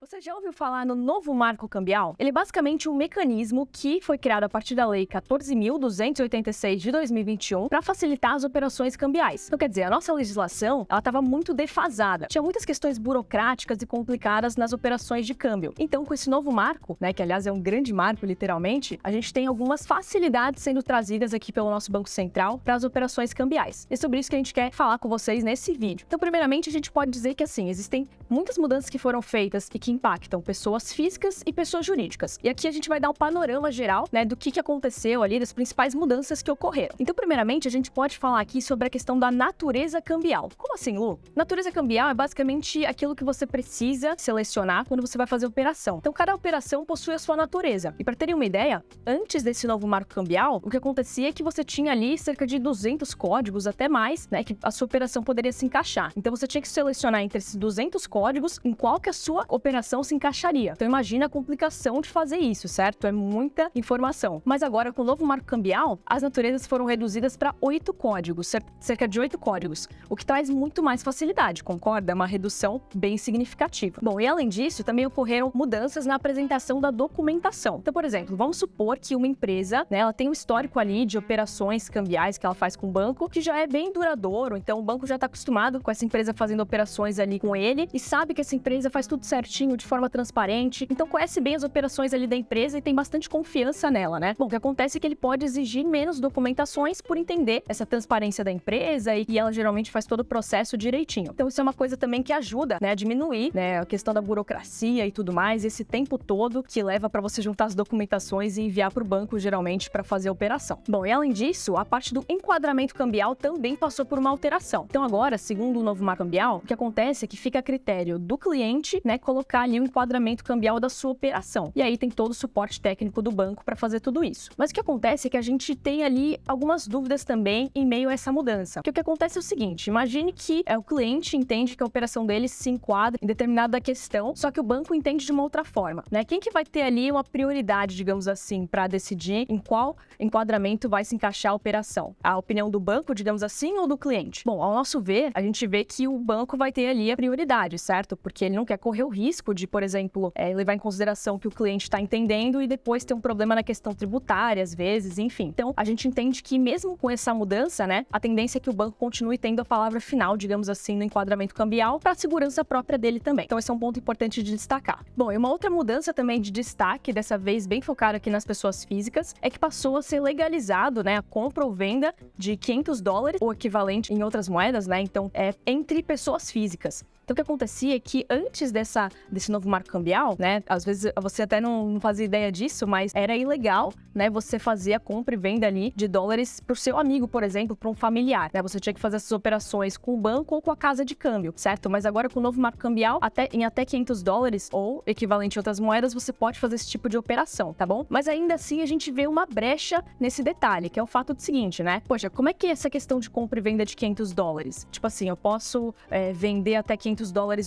Você já ouviu falar no novo marco cambial? Ele é basicamente um mecanismo que foi criado a partir da Lei 14.286 de 2021 para facilitar as operações cambiais. Então, quer dizer, a nossa legislação estava muito defasada. Tinha muitas questões burocráticas e complicadas nas operações de câmbio. Então, com esse novo marco, que aliás é um grande marco literalmente, a gente tem algumas facilidades sendo trazidas aqui pelo nosso Banco Central para as operações cambiais. E é sobre isso que a gente quer falar com vocês nesse vídeo. Então, primeiramente, a gente pode dizer que existem muitas mudanças que foram feitas e que impactam pessoas físicas e pessoas jurídicas. E aqui a gente vai dar um panorama geral, do que aconteceu ali, das principais mudanças que ocorreram. Então, primeiramente, a gente pode falar aqui sobre a questão da natureza cambial. Como assim, Lu? Natureza cambial é basicamente aquilo que você precisa selecionar quando você vai fazer a operação. Então, cada operação possui a sua natureza. E para terem uma ideia, antes desse novo marco cambial, o que acontecia é que você tinha ali cerca de 200 códigos, até mais, que a sua operação poderia se encaixar. Então, você tinha que selecionar entre esses 200 códigos em qual que a sua operação se encaixaria. Então imagina a complicação de fazer isso, certo? É muita informação. Mas agora, com o novo marco cambial, as naturezas foram reduzidas para 8 códigos, cerca de 8 códigos, o que traz muito mais facilidade, concorda? É uma redução bem significativa. Bom, e além disso, também ocorreram mudanças na apresentação da documentação. Então, por exemplo, vamos supor que uma empresa, ela tem um histórico ali de operações cambiais que ela faz com o banco, que já é bem duradouro, então o banco já está acostumado com essa empresa fazendo operações ali com ele e sabe que essa empresa faz tudo certinho, de forma transparente, então conhece bem as operações ali da empresa e tem bastante confiança nela, Bom, o que acontece é que ele pode exigir menos documentações por entender essa transparência da empresa e ela geralmente faz todo o processo direitinho. Então isso é uma coisa também que ajuda, a diminuir, a questão da burocracia e tudo mais, esse tempo todo que leva para você juntar as documentações e enviar para o banco, geralmente, para fazer a operação. Bom, e além disso, a parte do enquadramento cambial também passou por uma alteração. Então agora, segundo o novo marco cambial, o que acontece é que fica a critério do cliente, colocar ali o enquadramento cambial da sua operação. E aí tem todo o suporte técnico do banco para fazer tudo isso. Mas o que acontece é que a gente tem ali algumas dúvidas também em meio a essa mudança. Porque o que acontece é o seguinte, imagine que o cliente entende que a operação dele se enquadra em determinada questão, só que o banco entende de uma outra forma, Quem que vai ter ali uma prioridade, digamos assim, para decidir em qual enquadramento vai se encaixar a operação? A opinião do banco, digamos assim, ou do cliente? Bom, ao nosso ver, a gente vê que o banco vai ter ali a prioridade, certo? Porque ele não quer correr o risco de, por exemplo, levar em consideração que o cliente está entendendo e depois ter um problema na questão tributária, às vezes, enfim. Então, a gente entende que mesmo com essa mudança, a tendência é que o banco continue tendo a palavra final, digamos assim, no enquadramento cambial para a segurança própria dele também. Então, esse é um ponto importante de destacar. Bom, e uma outra mudança também de destaque, dessa vez bem focada aqui nas pessoas físicas, é que passou a ser legalizado, a compra ou venda de $500 ou equivalente em outras moedas, Então, entre pessoas físicas. Então, o que acontecia é que antes desse novo marco cambial, às vezes você até não fazia ideia disso, mas era ilegal, você fazer a compra e venda ali de dólares pro seu amigo, por exemplo, para um familiar, Você tinha que fazer essas operações com o banco ou com a casa de câmbio, certo? Mas agora com o novo marco cambial, até $500 ou equivalente em outras moedas, você pode fazer esse tipo de operação, tá bom? Mas ainda assim, a gente vê uma brecha nesse detalhe, que é o fato do seguinte, Poxa, como é que é essa questão de compra e venda de $500? Tipo assim, eu posso vender até $500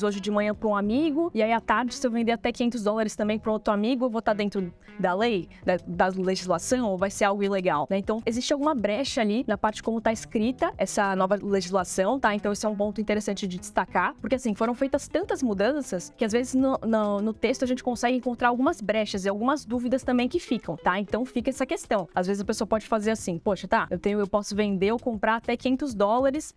hoje de manhã para um amigo, e aí à tarde, se eu vender até $500 também para outro amigo, eu vou estar dentro da lei, da legislação, ou vai ser algo ilegal, Então, existe alguma brecha ali na parte como está escrita essa nova legislação, tá? Então, esse é um ponto interessante de destacar, porque assim, foram feitas tantas mudanças que às vezes no texto a gente consegue encontrar algumas brechas e algumas dúvidas também que ficam, tá? Então, fica essa questão. Às vezes a pessoa pode fazer assim, poxa, tá, eu posso vender ou comprar até $500,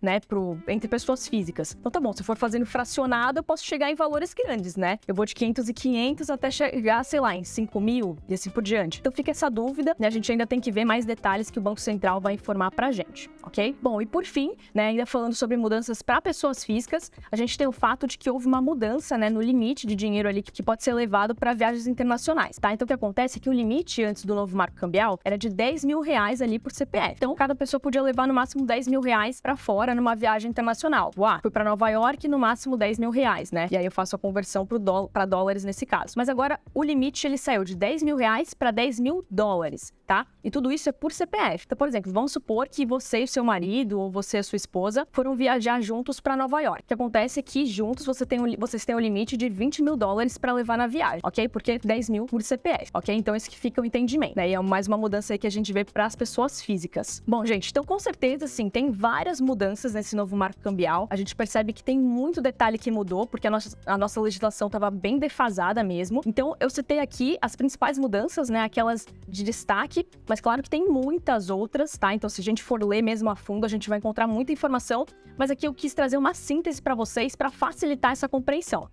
entre pessoas físicas. Então, tá bom, se eu for fazendo fracionado, eu posso chegar em valores grandes, Eu vou de 500 e 500 até chegar, sei lá, em 5.000 e assim por diante. Então fica essa dúvida, A gente ainda tem que ver mais detalhes que o Banco Central vai informar pra gente, ok? Bom, e por fim, ainda falando sobre mudanças para pessoas físicas, a gente tem o fato de que houve uma mudança, no limite de dinheiro ali que pode ser levado para viagens internacionais, tá? Então o que acontece é que o limite antes do novo marco cambial era de R$10.000 ali por CPF. Então cada pessoa podia levar no máximo R$10.000 para fora numa viagem internacional. Fui para Nova York, no máximo R$10.000, E aí eu faço a conversão para dólares nesse caso. Mas agora o limite ele saiu de R$10.000 para $10.000, tá? E tudo isso é por CPF. Então, por exemplo, vamos supor que você e o seu marido ou você e a sua esposa foram viajar juntos para Nova York. O que acontece é que juntos vocês têm o limite de $20.000 para levar na viagem, ok? Porque 10.000 por CPF, ok? Então esse que fica o entendimento, E é mais uma mudança aí que a gente vê para as pessoas físicas. Bom, gente, então com certeza, sim, tem várias mudanças nesse novo marco cambial. A gente percebe que tem muito detalhe detalhe que mudou, porque a nossa legislação estava bem defasada mesmo. Então, eu citei aqui as principais mudanças, né, aquelas de destaque, mas claro que tem muitas outras, tá? Então, se a gente for ler mesmo a fundo, a gente vai encontrar muita informação, mas aqui eu quis trazer uma síntese para vocês para facilitar essa compreensão.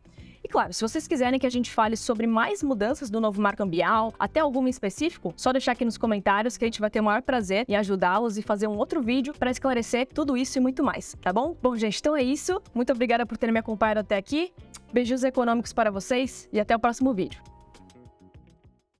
E claro, se vocês quiserem que a gente fale sobre mais mudanças do novo marco cambial, até alguma em específico, só deixar aqui nos comentários que a gente vai ter o maior prazer em ajudá-los e fazer um outro vídeo para esclarecer tudo isso e muito mais, tá bom? Bom, gente, então é isso. Muito obrigada por terem me acompanhado até aqui. Beijos econômicos para vocês e até o próximo vídeo.